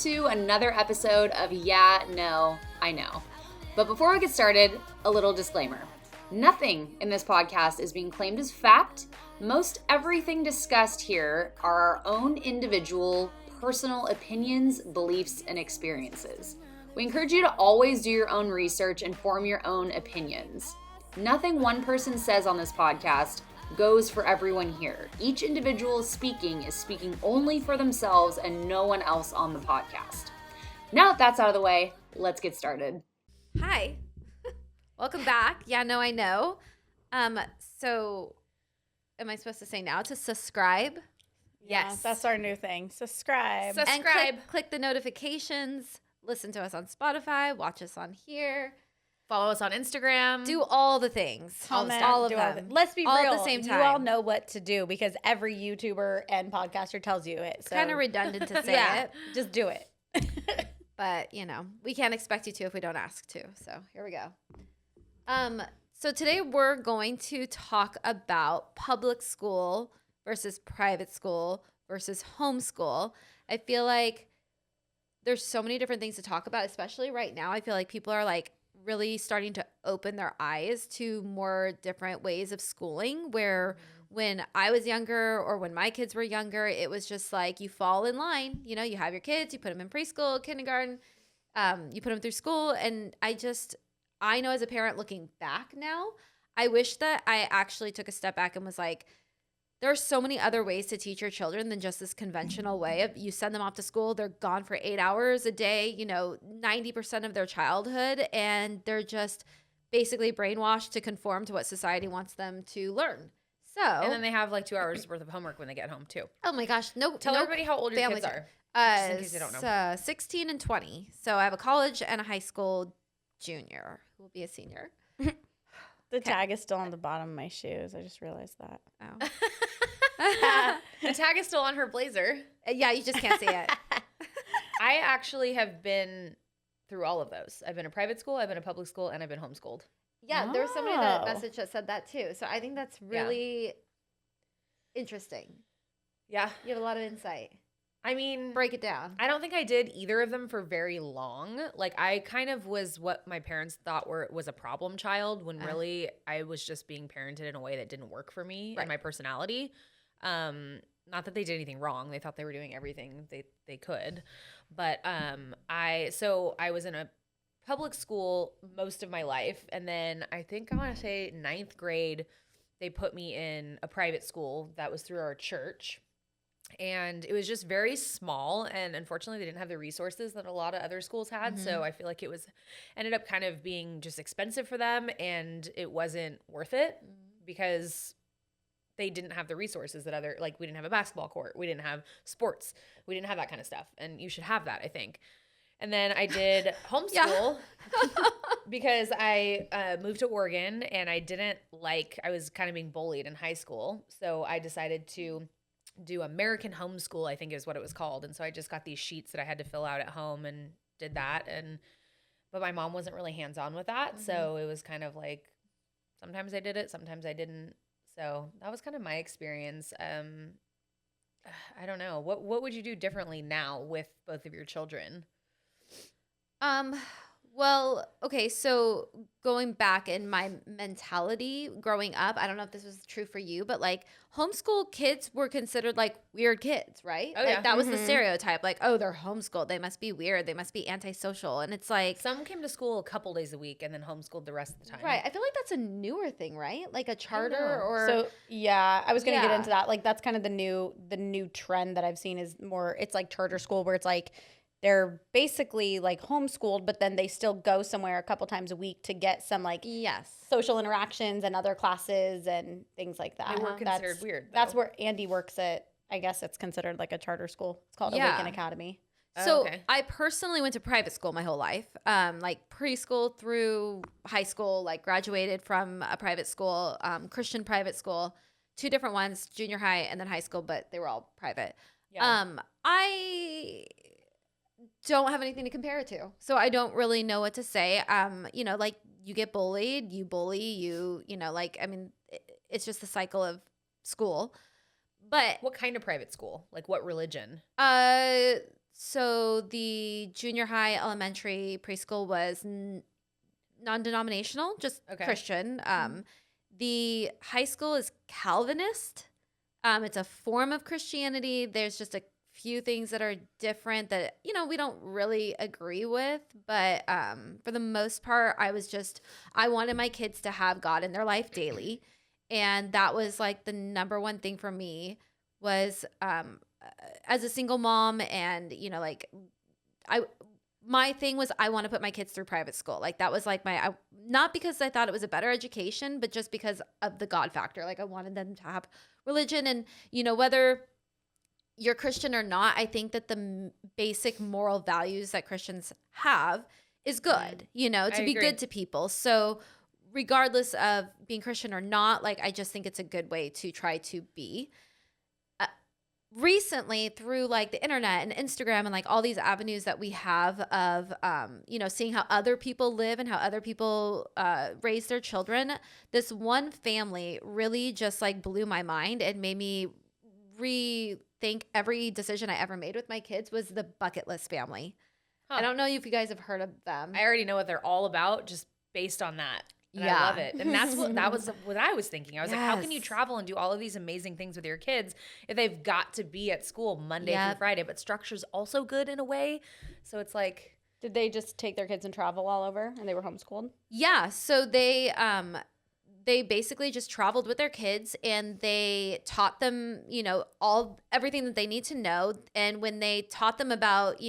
to another episode of Yeah, No, I Know. But before we get started, a little disclaimer. Nothing in this podcast is being claimed as fact. Most everything discussed here are our own individual, personal opinions, beliefs, and experiences. We encourage you to always do your own research and form your own opinions. Nothing one person says on this podcast goes for everyone here. Each individual speaking is speaking only for themselves and no one else on the podcast. Now that that's out of the way, let's get started. Hi. Welcome back. Yeah, no, I know. So am I supposed to say now to subscribe? Yeah, Yes. that's our new thing. Subscribe. And click the notifications. Listen to us on Spotify. Watch us on here. Follow us on Instagram. Do all the things. Comment, all of do them. Let's be all real. at the same You time. all know what to do because every YouTuber and podcaster tells you it. It's So kind of redundant to say yeah, it. just do it. But, you know, we can't expect you to if we don't ask to. So here we go. So today we're going to talk about public school versus private school versus homeschool. I feel like there's so many different things to talk about, especially right now. I feel like people are like really starting to open their eyes to more different ways of schooling where when I was younger or when my kids were younger, it was just like you fall in line. You know, you have your kids, you put them in preschool, kindergarten, you put them through school. And I know as a parent looking back now, I wish that I actually took a step back and was like, there are so many other ways to teach your children than just this conventional way of you send them off to school, they're gone for 8 hours a day, 90% of their childhood, and they're just basically brainwashed to conform to what society wants them to learn. So, And then they have like 2 hours worth of homework when they get home too. oh my gosh, Tell everybody how old your kids are. Just in case they don't know. 16 and 20. So I have a college and a high school junior who will be a senior. The tag is still on the bottom of my shoes. I just realized that. Oh. The tag is still on her blazer. Yeah, you just can't see it. I actually have been through all of those. I've been a private school, I've been a public school, and I've been homeschooled. Yeah, there was somebody that Oh. message that said that too. So I think that's really interesting. Yeah. You have a lot of insight. I mean, Break it down. I don't think I did either of them for very long. Like I kind of was what my parents thought was a problem child when really I was just being parented in a way that didn't work for me and my personality. Not that they did anything wrong. They thought they were doing everything they could. But I was in a public school most of my life. And then I think I want to say 9th grade, they put me in a private school that was through our church. And it was just very small, and unfortunately, they didn't have the resources that a lot of other schools had. Mm-hmm. So I feel like ended up kind of being just expensive for them, and it wasn't worth it because they didn't have the resources that we didn't have a basketball court, we didn't have sports, we didn't have that kind of stuff, and you should have that, I think. And then I did homeschool because I moved to Oregon, and I was kind of being bullied in high school, so I decided to do American homeschool, I think is what it was called. And so I just got these sheets that I had to fill out at home and did that. But my mom wasn't really hands-on with that. Mm-hmm. So it was kind of like, sometimes I did it, sometimes I didn't. So that was kind of my experience. I don't know. What would you do differently now with both of your children? Well, okay, so going back in my mentality growing up, I don't know if this was true for you, but like homeschool kids were considered like weird kids, right? Oh, like, yeah. That was the stereotype. Like, oh, they're homeschooled. They must be weird. They must be antisocial. And it's like some came to school a couple days a week and then homeschooled the rest of the time. Right. I feel like that's a newer thing, right? Like a charter or So yeah, I was gonna get into that. Like that's kind of the new trend that I've seen is more it's like charter school where it's like they're basically like homeschooled, but then they still go somewhere a couple times a week to get some like social interactions and other classes and things like that. They were considered weird, though. That's where Andy works at. I guess it's considered like a charter school. It's called Awaken Academy. So I personally went to private school my whole life, like preschool through high school, like graduated from a private school, Christian private school, 2 different ones, junior high and then high school, but they were all private. Yeah. I don't have anything to compare it to. So I don't really know what to say. Like you get bullied, you bully, it's just the cycle of school. But what kind of private school? Like what religion? So the junior high, elementary, preschool was non-denominational, just Christian. The high school is Calvinist. It's a form of Christianity. There's just a few things that are different that, we don't really agree with. But for the most part, I wanted my kids to have God in their life daily. And that was like the number one thing for me was as a single mom and, my thing was I want to put my kids through private school. Like that was like not because I thought it was a better education, but just because of the God factor. Like I wanted them to have religion and, whether you're Christian or not, I think that the basic moral values that Christians have is good, to be good to people. So regardless of being Christian or not, like I just think it's a good way to try to be. Recently through like the internet and Instagram and like all these avenues that we have of, seeing how other people live and how other people raise their children, this one family really just like blew my mind and made me rethink every decision I ever made with my kids was the bucket list family. I don't know if you guys have heard of them. I already know what they're all about just based on that. And I love it. And that was what I was thinking. I was like, how can you travel and do all of these amazing things with your kids if they've got to be at school Monday through Friday? But structure's also good in a way. So it's like, did they just take their kids and travel all over and they were homeschooled? Yeah. So they basically just traveled with their kids and they taught them, everything that they need to know. And when they taught them about,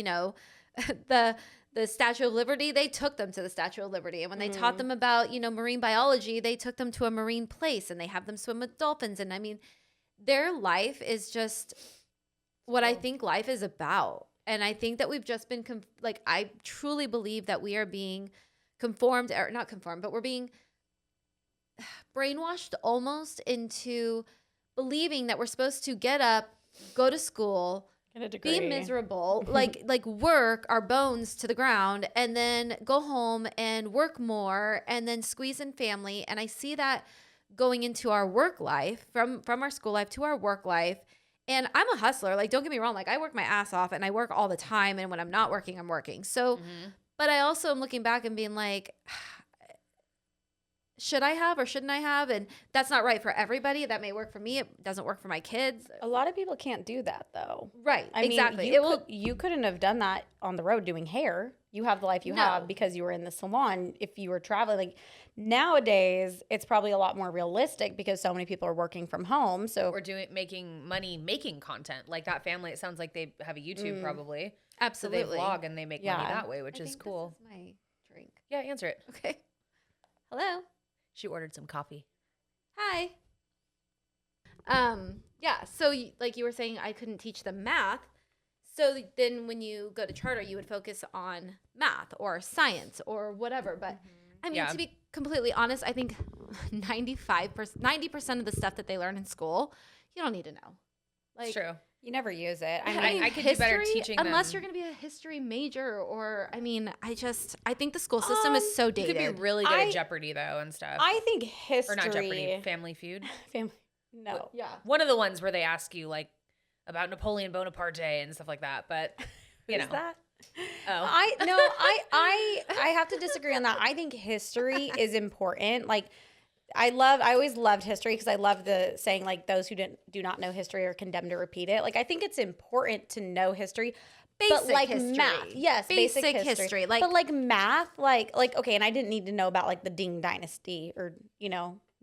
the Statue of Liberty, they took them to the Statue of Liberty. And when they taught them about, marine biology, they took them to a marine place and they have them swim with dolphins. And I mean, their life is just what I think life is about. And I think that we've just been, I truly believe that we are being conformed, or not conformed, but we're being brainwashed almost into believing that we're supposed to get up, go to school, be miserable, like work our bones to the ground and then go home and work more and then squeeze in family. And I see that going into our work life from our school life to our work life. And I'm a hustler. Like, don't get me wrong. Like I work my ass off and I work all the time. And when I'm not working, I'm working. So, but I also am looking back and being like, should I have or shouldn't I have? And that's not right for everybody. That may work for me. It doesn't work for my kids. A lot of people can't do that though. Right. Exactly. You couldn't have done that on the road doing hair. You have the life you have because you were in the salon. If you were traveling, like nowadays, it's probably a lot more realistic because so many people are working from home. So or making money making content. Like that family, it sounds like they have a YouTube probably. Absolutely. So they vlog and they make money that way, which is cool. This is my drink. Yeah, answer it. Okay. Hello. She ordered some coffee. Hi. Yeah. So like you were saying, I couldn't teach them math. So then when you go to charter, you would focus on math or science or whatever. But I mean, to be completely honest, I think 90% of the stuff that they learn in school, you don't need to know. Like, it's true. You never use it. I mean, I could do better teaching unless you're going to be a history major or, I mean, I think the school system is so dated. You could be really good at Jeopardy though and stuff. I think history. Or not Jeopardy, Family Feud. No. Yeah. One of the ones where they ask you like about Napoleon Bonaparte and stuff like that, but you know. Is that? Oh. I have to disagree on that. I think history is important. Like I always loved history because I love the saying like those who do not know history are condemned to repeat it. Like I think it's important to know history. Basic but like history. Math. Yes, basic history. Like, but like math, like okay, and I didn't need to know about like the Ding dynasty or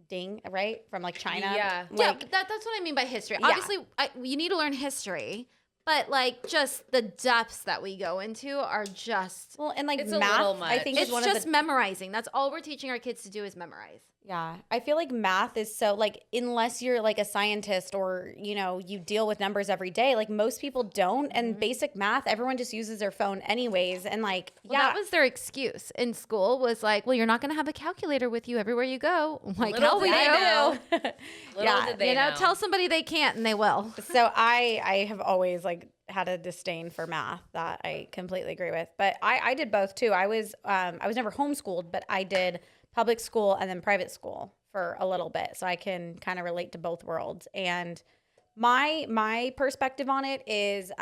Ding, right? From like China. Yeah. Like, that's what I mean by history. Yeah. Obviously, you need to learn history. But like just the depths that we go into are just and like it's a math, little much. I think it's is one just of the memorizing. That's all we're teaching our kids to do is memorize. Yeah, I feel like math is so like unless you're like a scientist or you deal with numbers every day, like most people don't. And basic math, everyone just uses their phone anyways. And like that was their excuse in school was like, well, you're not going to have a calculator with you everywhere you go. I'm like, Little hell we did they know. Yeah, did they know. Tell somebody they can't and they will. So I have always like had a disdain for math that I completely agree with. But I did both too. I was never homeschooled, but I did public school and then private school for a little bit. So I can kind of relate to both worlds. And my perspective on it is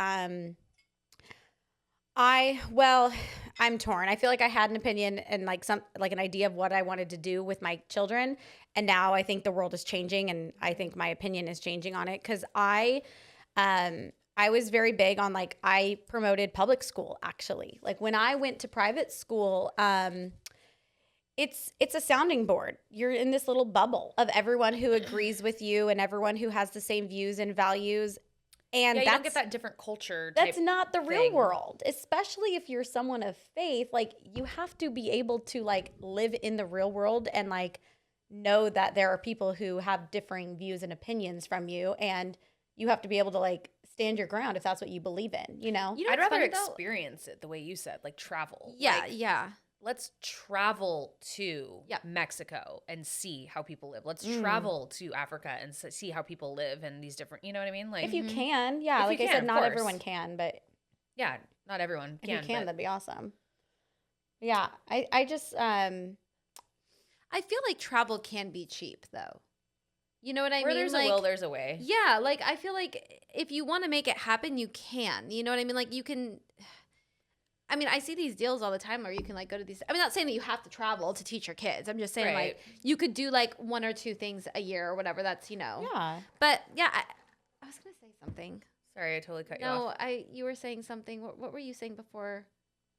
I'm torn. I feel like I had an opinion and like an idea of what I wanted to do with my children, and now I think the world is changing, and I think my opinion is changing on it because I was very big on like I promoted public school actually. Like when I went to private school, it's a sounding board. You're in this little bubble of everyone who agrees with you and everyone who has the same views and values. And you don't get that different culture type that's not the real thing. world, especially if you're someone of faith. Like you have to be able to like live in the real world and like know that there are people who have differing views and opinions from you, and you have to be able to like stand your ground if that's what you believe in, you know? I'd rather experience it the way you said, like travel. Yeah, like, yeah. Let's travel to Mexico and see how people live. Let's travel to Africa and see how people live and these different, you know what I mean? Like if you can, yeah. If like you I can, said, of not course. everyone can, but yeah, not everyone if can. you can, but that'd be awesome. Yeah, I just I feel like travel can be cheap though. You know what I where mean? there's like, a will, there's a way. Yeah, like I feel like if you want to make it happen, you can. You know what I mean? Like you can. I mean, I see these deals all the time where you can like go to these. I'm not saying that you have to travel to teach your kids. I'm just saying Right. like you could do like 1 or 2 things a year or whatever. That's yeah. But yeah, I was gonna say something. Sorry, I totally cut you off. No, you were saying something. What were you saying before?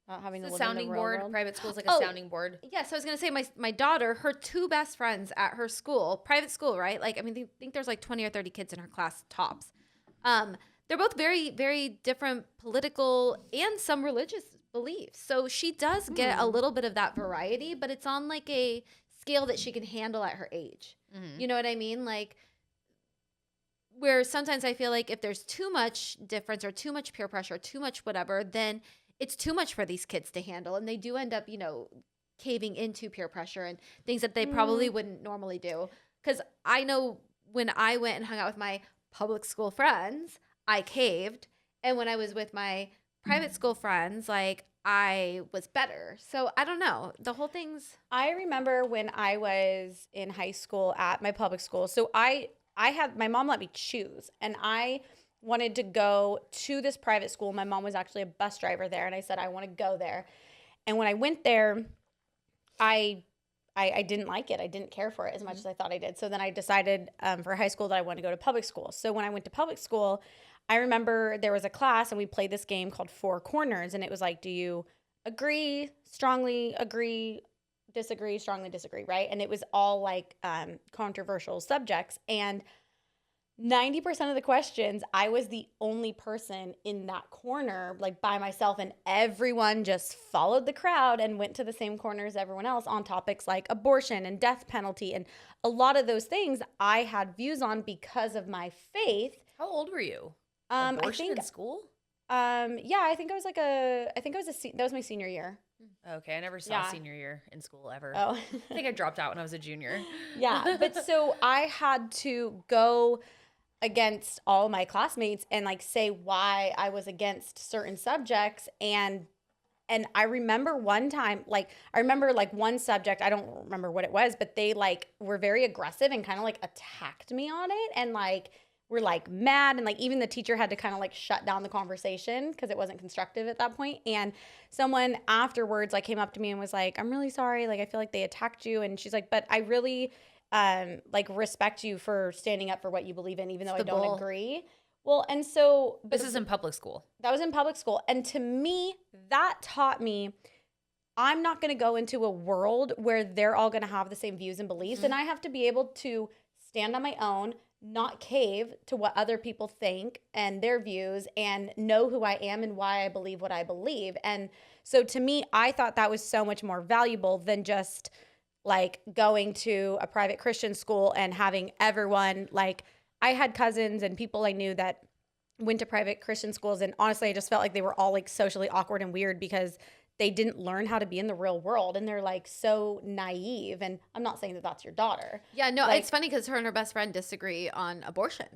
Not having to The live in sounding the real board, world. private school's like a sounding board. Yeah, so I was gonna say my daughter, her 2 best friends at her school, private school, right? Like I mean, I think there's like 20 or 30 kids in her class tops. They're both very, very different political and some religious beliefs. So she does get a little bit of that variety, but it's on like a scale that she can handle at her age. Mm-hmm. You know what I mean? Like where sometimes I feel like if there's too much difference or too much peer pressure, or too much whatever, then it's too much for these kids to handle. And they do end up, caving into peer pressure and things that they probably wouldn't normally do. Because I know when I went and hung out with my public school friends, I caved. And when I was with my private school friends, like I was better. So I don't know. The whole thing's. I remember when I was in high school at my public school. So I had my mom let me choose, and I wanted to go to this private school. My mom was actually a bus driver there, and I said I want to go there. And when I went there, I didn't like it. I didn't care for it as much as I thought I did. So then I decided for high school that I wanted to go to public school. So when I went to public school, I remember there was a class and we played this game called Four Corners. And it was like, do you agree, strongly agree, disagree, strongly disagree, right? And it was all like controversial subjects. And 90% of the questions, I was the only person in that corner, like by myself, and everyone just followed the crowd and went to the same corner as everyone else on topics like abortion and death penalty. And a lot of those things I had views on because of my faith. How old were you? I Abortion think in school? yeah, I think I was that was my senior year. Okay, I never saw senior year in school ever. Oh. I think I dropped out when I was a junior. Yeah, but so I had to go against all my classmates and like say why I was against certain subjects, and I remember one time, like one subject, I don't remember what it was, but they like were very aggressive and kind of like attacked me on it, and like were like mad, and like even the teacher had to kind of like shut down the conversation because it wasn't constructive at that point. And someone afterwards like came up to me and was like, I'm really sorry, like I feel like they attacked you. And she's like, but I really like respect you for standing up for what you believe in, even though I don't agree. Well, and so this is in public school. That was in public school. And to me, that taught me I'm not going to go into a world where they're all going to have the same views and beliefs. And I have to be able to stand on my own, not cave to what other people think and their views, and know who I am and why I believe what I believe. And so to me, I thought that was so much more valuable than just like going to a private Christian school and having everyone, like I had cousins and people I knew that went to private Christian schools, and honestly I just felt like they were all like socially awkward and weird because they didn't learn how to be in the real world, and they're like so naive. And I'm not saying that that's your daughter. Yeah, no, like, it's funny because her and her best friend disagree on abortion,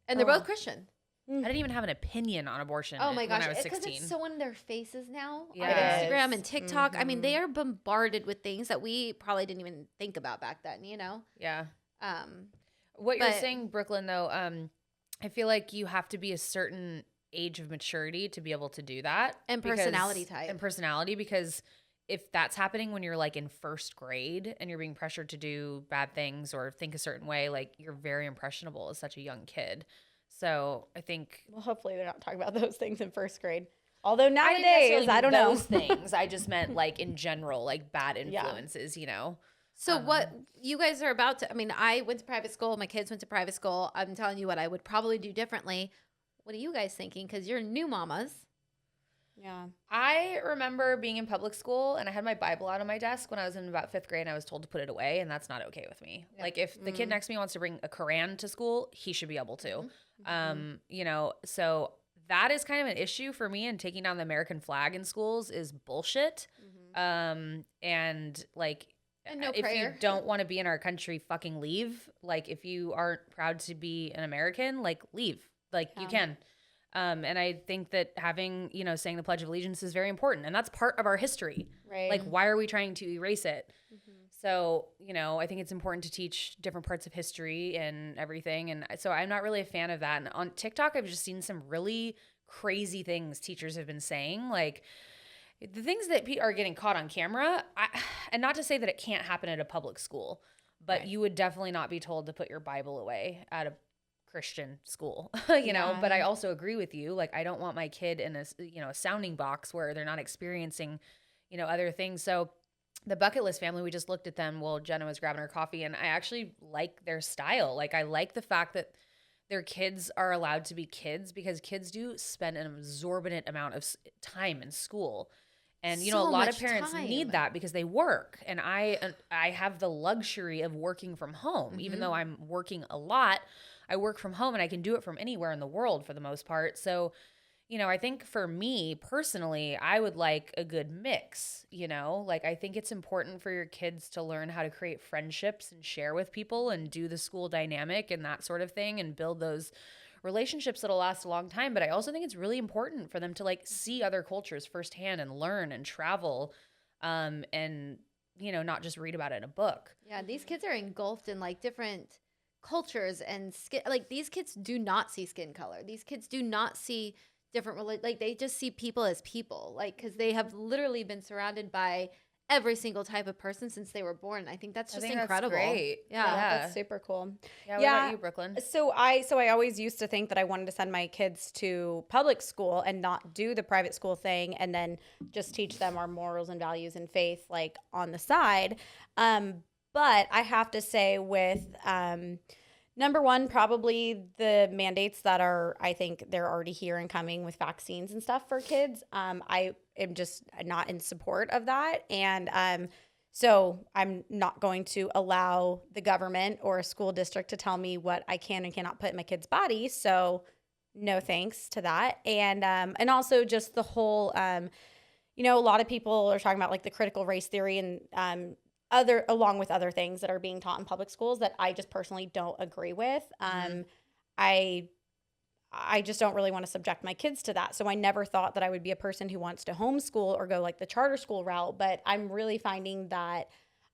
and they're both Christian. I didn't even have an opinion on abortion. Oh my gosh, when I was because 16. it's so in their faces now on Yeah. Instagram and TikTok. I mean, they are bombarded with things that we probably didn't even think about back then. Yeah. Um, What you're saying, Brooklyn, though, I feel like you have to be a certain age of maturity to be able to do that. And personality type. And personality, because if that's happening when you're like in first grade and you're being pressured to do bad things or think a certain way, like you're very impressionable as such a young kid. So I think. Well, hopefully they're not talking about those things in first grade. Although nowadays, I don't know. Those things. I just meant like in general, like bad influences, you know? So what you guys are about to, I mean, I went to private school. My kids went to private school. I'm telling you what I would probably do differently. What are you guys thinking? Because you're new mamas. Yeah. I remember being in public school and I had my Bible out on my desk when I was in about 5th grade and I was told to put it away, and that's not okay with me. Yeah. Like if the kid next to me wants to bring a Quran to school, he should be able to. You know, so that is kind of an issue for me, and taking down the American flag in schools is bullshit. And like, and no if prayer. you don't want to be in our country, fucking leave. Like if you aren't proud to be an American, like leave. Like you can. And I think that having, you know, saying the Pledge of Allegiance is very important. And that's part of our history. Right. Like, why are we trying to erase it? So, you know, I think it's important to teach different parts of history and everything. And so I'm not really a fan of that. And on TikTok, I've just seen some really crazy things teachers have been saying. Like, the things that are getting caught on camera, and not to say that it can't happen at a public school, but you would definitely not be told to put your Bible away at a Christian school, you know, but I also agree with you. Like, I don't want my kid in a, you know, a sounding box where they're not experiencing, you know, other things. So the Bucket List family, we just looked at them while Jenna was grabbing her coffee, and I actually like their style. Like, I like the fact that their kids are allowed to be kids, because kids do spend an exorbitant amount of time in school. And, you know, a lot of parents need that because they work. And I have the luxury of working from home. Even though I'm working a lot, I work from home and I can do it from anywhere in the world for the most part. So, you know, I think for me personally, I would like a good mix, you know? Like, I think it's important for your kids to learn how to create friendships and share with people and do the school dynamic and that sort of thing and build those relationships that'll last a long time. But I also think it's really important for them to like see other cultures firsthand and learn and travel, and, you know, not just read about it in a book. Yeah, these kids are engulfed in like different cultures and skin. Like, these kids do not see skin color. These kids do not see different, like they just see people as people, like, because they have literally been surrounded by every single type of person since they were born. I think that's just incredible. That's great. Yeah, that's super cool. Yeah. What about you, Brooklyn? So I always used to think that I wanted to send my kids to public school and not do the private school thing, and then just teach them our morals and values and faith like on the side. But I have to say, with number one, probably the mandates that are, I think they're already here and coming with vaccines and stuff for kids. I am just not in support of that. And so I'm not going to allow the government or a school district to tell me what I can and cannot put in my kid's body. So no thanks to that. And also just the whole, you know, a lot of people are talking about like the critical race theory and along with other things that are being taught in public schools that I just personally don't agree with. I just don't really want to subject my kids to that. So I never thought that I would be a person who wants to homeschool or go like the charter school route. But I'm really finding that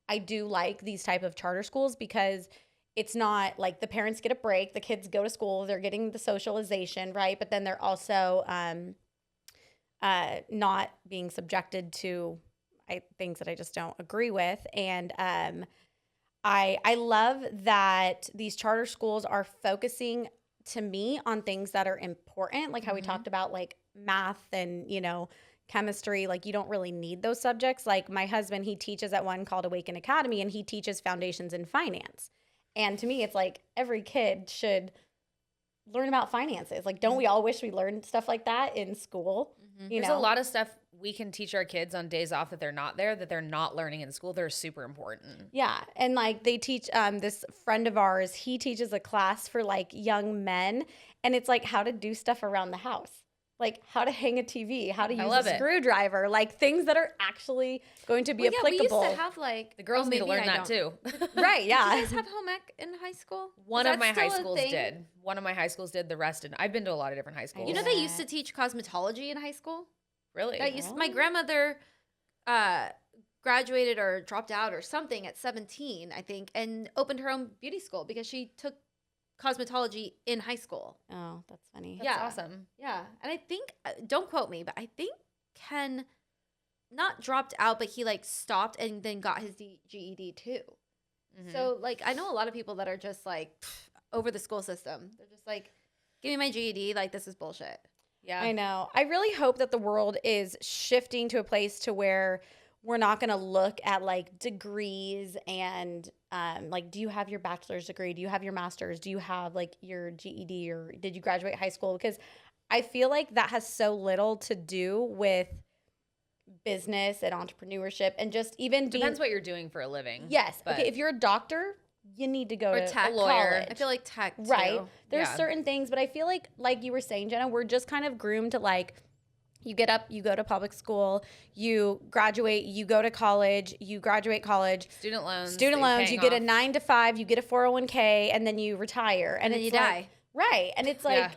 I do like these type of charter schools, because it's not like the parents get a break, the kids go to school, they're getting the socialization, right? But then they're also not being subjected to things that I just don't agree with. And I love that these charter schools are focusing, to me, on things that are important, like how we talked about like math and, you know, chemistry. Like, you don't really need those subjects. Like, my husband, he teaches at one called Awaken Academy, and he teaches foundations in finance. And to me, it's like every kid should learn about finances. Like, don't we all wish we learned stuff like that in school? You There's know? a lot of stuff we can teach our kids on days off that they're not there, that they're not learning in school. They're super important. Yeah. And like they teach, this friend of ours, he teaches a class for like young men, and it's like how to do stuff around the house. Like how to hang a TV, how to use a screwdriver, like things that are actually going to be applicable. We used to have like the girls need to learn that too. Right, yeah. Did you guys have home ec in high school? One of my high schools did. One of my high schools did. The rest didn't. I've been to a lot of different high schools. You know, they used to teach cosmetology in high school. Really? My grandmother graduated or dropped out or something at 17, I think, and opened her own beauty school because she took cosmetology in high school. Oh, that's funny. Yeah. That's awesome. Yeah. And I think, don't quote me, but I think Ken not dropped out, but he like stopped and then got his GED too. Mm-hmm. So like, I know a lot of people that are just like over the school system. They're just like, give me my GED. Like, this is bullshit. Yeah. I know. I really hope that the world is shifting to a place to where we're not going to look at like degrees and like, do you have your bachelor's degree? Do you have your master's? Do you have like your GED, or did you graduate high school? Because I feel like that has so little to do with business and entrepreneurship and just even being. Depends what you're doing for a living. Yes. But Okay. If you're a doctor, you need to go Or to tech. a lawyer. college. I feel like tech too. Right. There's Yeah. certain things, but I feel like you were saying, Jenna, we're just kind of groomed to like, you get up, you go to public school, you graduate, you go to college, you graduate college. Student loans. You get a 9 to 5, you get a 401k, and then you retire. And then it's you like, die. Right. And it's like, Yeah.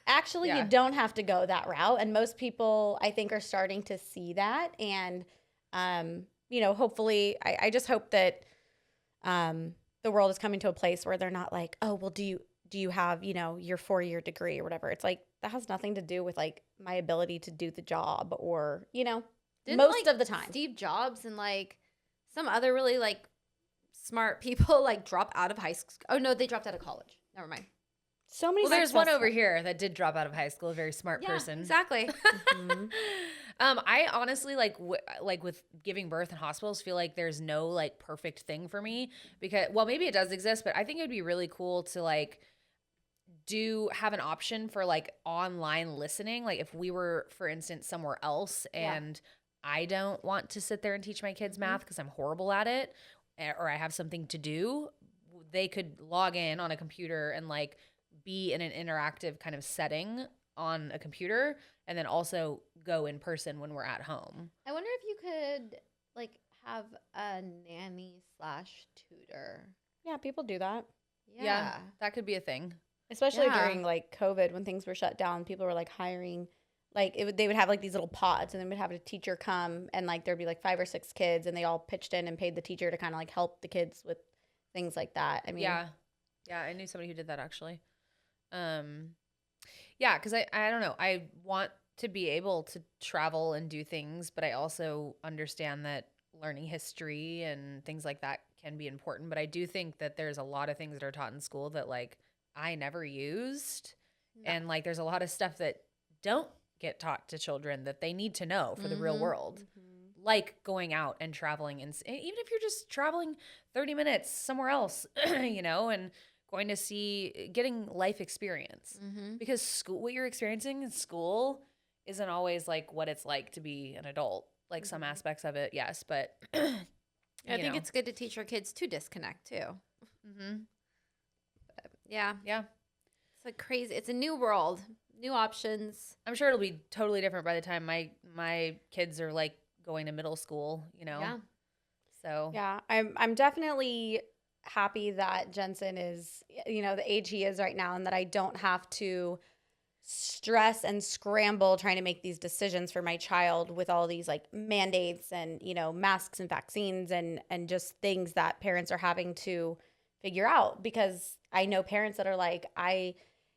actually, Yeah. you don't have to go that route. And most people, I think, are starting to see that. And, you know, hopefully, I just hope that the world is coming to a place where they're not like, oh, well, do you have, you know, your 4-year degree or whatever? It's like, that has nothing to do with like my ability to do the job, or, you know, Didn't, most like, of the time. Steve Jobs and like some other really like smart people like drop out of high school. Oh no, they dropped out of college. Never mind. So many. Well, there's one successful- over here that did drop out of high school, a very smart Yeah, person. exactly. Mhm. I honestly like with giving birth in hospitals feel like there's no like perfect thing for me, because well, maybe it does exist, but I think it would be really cool to like have an option for like online listening. Like if we were, for instance, somewhere else and I don't want to sit there and teach my kids math because I'm horrible at it, or I have something to do, they could log in on a computer and like be in an interactive kind of setting on a computer, and then also go in person when we're at home. I wonder if you could like have a nanny/tutor. Yeah, people do that. Yeah. That could be a thing. Especially Yeah. during like COVID, when things were shut down, people were like hiring, like they would have like these little pods, and then we'd have a teacher come, and like there'd be like 5 or 6 kids, and they all pitched in and paid the teacher to kind of like help the kids with things like that. I mean, Yeah, I knew somebody who did that actually. Yeah, because I don't know. I want to be able to travel and do things, but I also understand that learning history and things like that can be important. But I do think that there's a lot of things that are taught in school that like I never used, and like there's a lot of stuff that don't get taught to children that they need to know for the real world. Like going out and traveling, and even if you're just traveling 30 minutes somewhere else, you know, and going to getting life experience, because school, what you're experiencing in school isn't always like what it's like to be an adult. Like some aspects of it, yes, but I think it's good to teach our kids to disconnect too. But, yeah. It's like crazy. It's a new world, new options. I'm sure it'll be totally different by the time my kids are like going to middle school, you know? Yeah. So yeah, I'm definitely happy that Jensen is, you know, the age he is right now, and that I don't have to stress and scramble trying to make these decisions for my child with all these like mandates and, you know, masks and vaccines and just things that parents are having to figure out. Because I know parents that are like,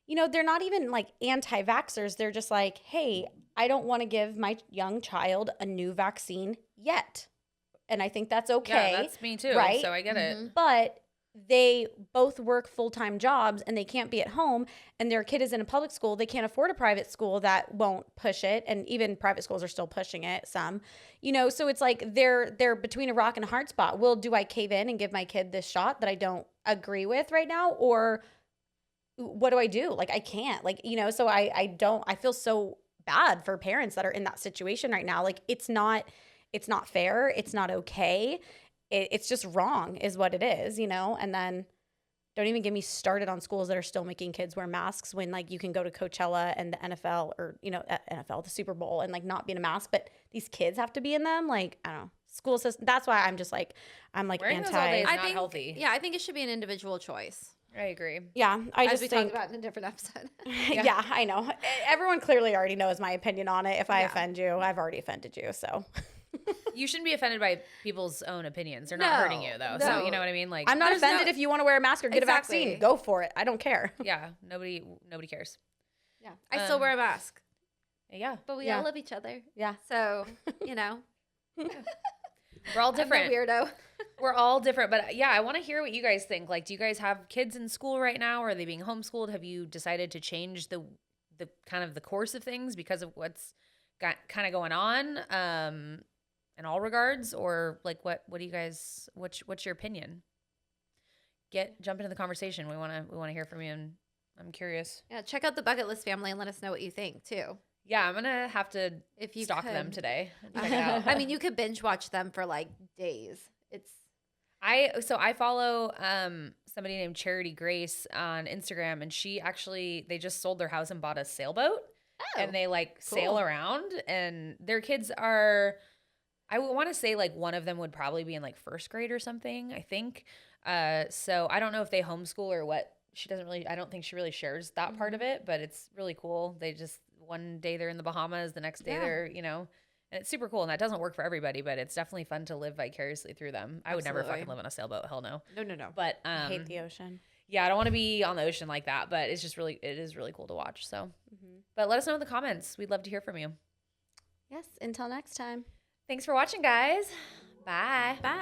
you know, they're not even like anti-vaxxers. They're just like, hey, I don't want to give my young child a new vaccine yet. And I think that's okay. yeah, that's me too. right? So I get it. But they both work full-time jobs, and they can't be at home, and their kid is in a public school. They can't afford a private school that won't push it. And even private schools are still pushing it, some, you know, so it's like they're between a rock and a hard spot. Well, do I cave in and give my kid this shot that I don't agree with right now? Or what do I do? Like, I can't, like, you know, so I feel so bad for parents that are in that situation right now. Like, it's not fair. It's not okay. It's just wrong is what it is, you know? And then don't even get me started on schools that are still making kids wear masks when like you can go to Coachella and the NFL, or, you know, NFL, the Super Bowl, and like not be in a mask, but these kids have to be in them. Like, I don't know, school system. That's why I'm like Wearing those anti. all day is I not think healthy. Yeah, I think it should be an individual choice. I agree. Yeah, I As just we think. talked about in a different episode. Yeah, I know. Everyone clearly already knows my opinion on it. If I Yeah. offend you, I've already offended you. So You shouldn't be offended by people's own opinions. They're not hurting you though. No. So you know what I mean? Like I'm not offended if you want to wear a mask or get a vaccine. Go for it. I don't care. Yeah, nobody cares. Yeah. I still wear a mask. Yeah. But we all love each other. Yeah. So, you know. We're all different. I'm a weirdo. We're all different. But yeah, I want to hear what you guys think. Like, do you guys have kids in school right now? Or are they being homeschooled? Have you decided to change the kind of the course of things because of what's got kind of going on in all regards? Or like what do you guys what's your opinion? Jump into the conversation. We want to hear from you, and I'm curious. Yeah, check out the Bucket List family and let us know what you think too. Yeah, I'm gonna have to stalk them today. And check it out. I mean, you could binge watch them for like days. I follow somebody named Charity Grace on Instagram, and they just sold their house and bought a sailboat, and they like sail around, and their kids are, I would want to say like one of them would probably be in like first grade or something, I think. So I don't know if they homeschool or what. I don't think she really shares that part of it, but it's really cool. They just, one day they're in the Bahamas, the next day they're, and it's super cool. And that doesn't work for everybody, but it's definitely fun to live vicariously through them. I would never fucking live on a sailboat. Hell no. No. But I hate the ocean. Yeah, I don't want to be on the ocean like that, but it is really cool to watch. So, but let us know in the comments. We'd love to hear from you. Yes. Until next time. Thanks for watching, guys. Bye. Bye.